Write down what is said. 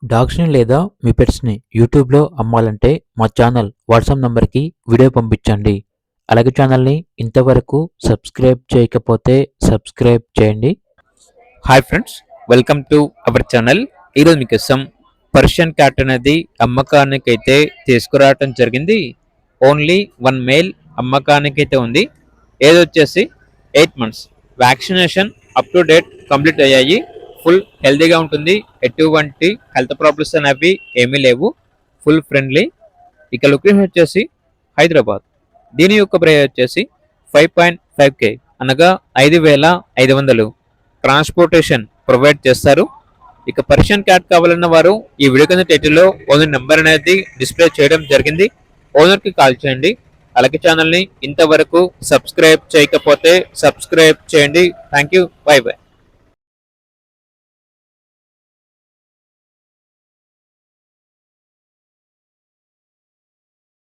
డాగ్స్‌ని లేదా మీ పెట్స్‌ని యూట్యూబ్‌లో అమ్మాలంటే మా ఛానల్ వాట్సాప్ నంబర్‌కి వీడియో పంపించండి. అలాగే ఛానల్‌ని ఇంతవరకు సబ్స్క్రైబ్ చేయకపోతే సబ్స్క్రైబ్ చేయండి. Hi friends, welcome to our channel. ఈరోజు మీకోసం పర్షియన్ క్యాట్ అనేది అమ్మకానికైతే తీసుకురావటం జరిగింది. ఓన్లీ వన్ మేల్ అమ్మకానికైతే ఉంది. ఏజ్ వచ్చేసి 8 months. Vaccination up to date complete అయ్యాయి. ఫుల్ హెల్తీగా ఉంటుంది. ఎటువంటి హెల్త్ ప్రాబ్లమ్స్ అనేవి ఏమీ లేవు. Full friendly. ఇక లొకేషన్ వచ్చేసి హైదరాబాద్. దీని యొక్క ప్రైస్ వచ్చేసి 5.5K అనగా 5,500 ట్రాన్స్పోర్టేషన్ ప్రొవైడ్ చేస్తారు. ఇక పర్షియన్ క్యాట్ కావాలన్న వారు ఈ వీడియో కింద టైటిల్లో ఓనర్ నెంబర్ అనేది డిస్ప్లే చేయడం జరిగింది. ఓనర్కి కాల్ చేయండి. అలాగే ఛానల్ని ఇంతవరకు సబ్స్క్రైబ్ చేయకపోతే సబ్స్క్రైబ్ చేయండి. Thank you. By by.